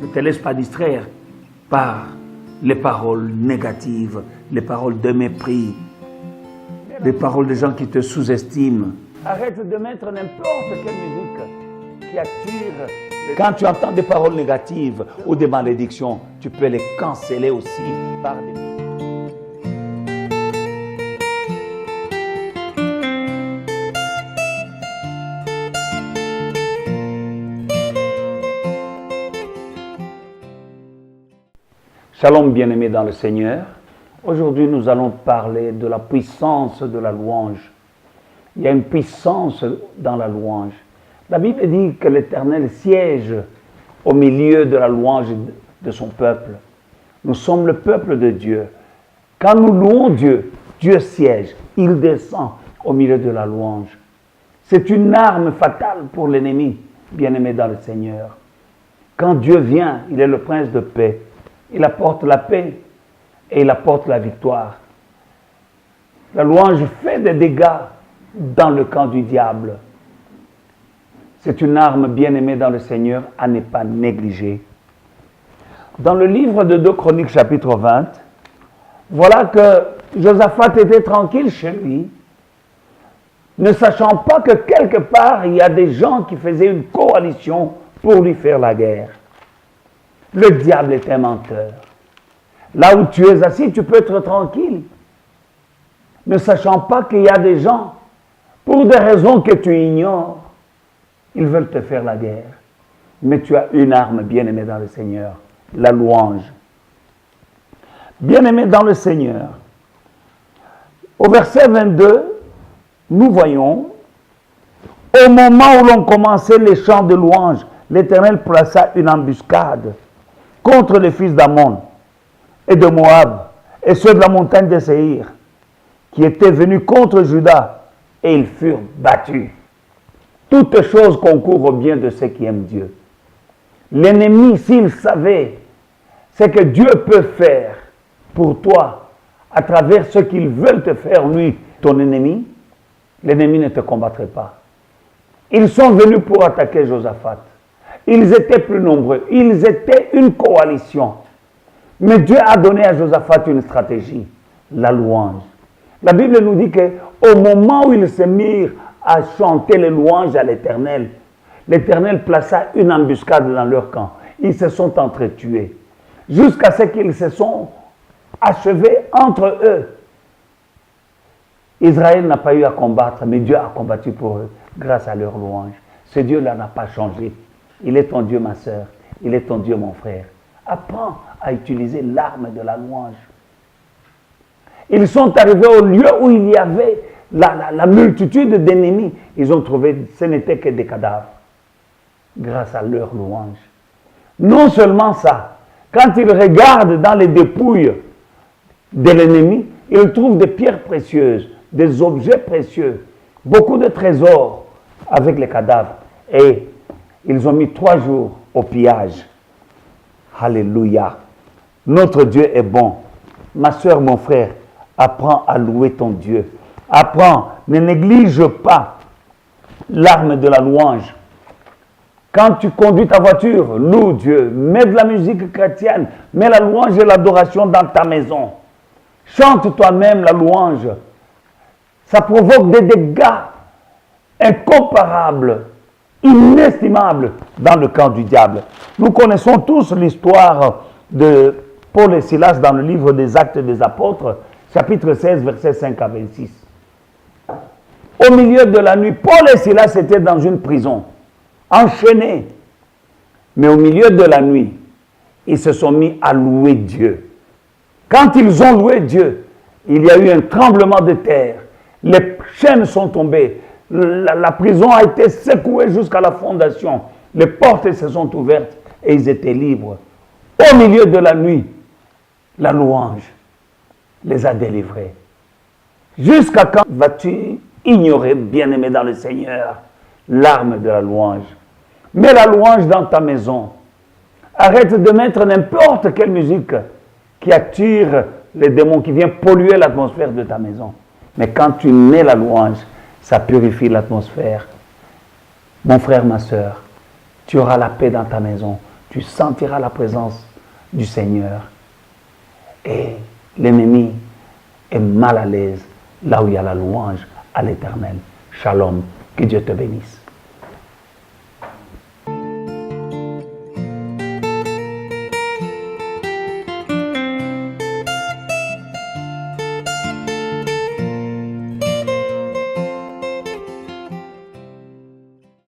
Ne te laisse pas distraire par les paroles négatives, les paroles de mépris, les paroles des gens qui te sous-estiment. Arrête de mettre n'importe quelle musique qui attire. Quand tu entends des paroles négatives ou des malédictions, tu peux les canceller aussi par des... Shalom bien-aimés dans le Seigneur. Aujourd'hui, nous allons parler de la puissance de la louange. Il y a une puissance dans la louange. La Bible dit que l'Éternel siège au milieu de la louange de son peuple. Nous sommes le peuple de Dieu. Quand nous louons Dieu, Dieu siège. Il descend au milieu de la louange. C'est une arme fatale pour l'ennemi, bien-aimé dans le Seigneur. Quand Dieu vient, il est le prince de paix. Il apporte la paix et il apporte la victoire. La louange fait des dégâts dans le camp du diable. C'est une arme bien-aimée dans le Seigneur à ne pas négliger. Dans le livre de 2 Chroniques chapitre 20, voilà que Josaphat était tranquille chez lui, ne sachant pas que quelque part il y a des gens qui faisaient une coalition pour lui faire la guerre. Le diable est un menteur. Là où tu es assis, tu peux être tranquille. Ne sachant pas qu'il y a des gens, pour des raisons que tu ignores, ils veulent te faire la guerre. Mais tu as une arme, bien-aimée dans le Seigneur, la louange. Bien-aimé dans le Seigneur, au verset 22, nous voyons, au moment où l'on commençait les chants de louange, l'Éternel plaça une embuscade contre les fils d'Ammon et de Moab et ceux de la montagne de Séhir qui étaient venus contre Juda et ils furent battus. Toutes choses concourent au bien de ceux qui aiment Dieu. L'ennemi, s'il savait ce que Dieu peut faire pour toi à travers ce qu'ils veulent te faire, lui, ton ennemi, l'ennemi ne te combattrait pas. Ils sont venus pour attaquer Josaphat. Ils étaient plus nombreux. Ils étaient une coalition. Mais Dieu a donné à Josaphat une stratégie, la louange. La Bible nous dit qu'au moment où ils se mirent à chanter les louanges à l'Éternel, l'Éternel plaça une embuscade dans leur camp. Ils se sont entretués jusqu'à ce qu'ils se sont achevés entre eux. Israël n'a pas eu à combattre, mais Dieu a combattu pour eux grâce à leur louange. Ce Dieu-là n'a pas changé. Il est ton Dieu, ma sœur. Il est ton Dieu, mon frère. Apprends à utiliser l'arme de la louange. Ils sont arrivés au lieu où il y avait la multitude d'ennemis. Ils ont trouvé, ce n'était que des cadavres. Grâce à leur louange. Non seulement ça, quand ils regardent dans les dépouilles de l'ennemi, ils trouvent des pierres précieuses, des objets précieux, beaucoup de trésors avec les cadavres. Et ils ont mis 3 jours au pillage. Alléluia. Notre Dieu est bon. Ma soeur, mon frère, apprends à louer ton Dieu. Apprends, ne néglige pas l'arme de la louange. Quand tu conduis ta voiture, loue Dieu. Mets de la musique chrétienne. Mets la louange et l'adoration dans ta maison. Chante toi-même la louange. Ça provoque des dégâts incomparables, inestimable dans le camp du diable. Nous connaissons tous l'histoire de Paul et Silas dans le livre des Actes des Apôtres, chapitre 16, versets 5 à 26. Au milieu de la nuit, Paul et Silas étaient dans une prison, enchaînés. Mais au milieu de la nuit, ils se sont mis à louer Dieu. Quand ils ont loué Dieu, il y a eu un tremblement de terre. Les chaînes sont tombées. La prison a été secouée jusqu'à la fondation. Les portes se sont ouvertes et ils étaient libres. Au milieu de la nuit, la louange les a délivrés. Jusqu'à quand vas-tu ignorer, bien-aimé dans le Seigneur, l'arme de la louange? Mets la louange dans ta maison. Arrête de mettre n'importe quelle musique qui attire les démons, qui vient polluer l'atmosphère de ta maison. Mais quand tu mets la louange, ça purifie l'atmosphère. Mon frère, ma soeur, tu auras la paix dans ta maison. Tu tu sentiras la présence du Seigneur. Et l'ennemi est mal à l'aise là où il y a la louange à l'Éternel. Shalom, que Dieu te bénisse.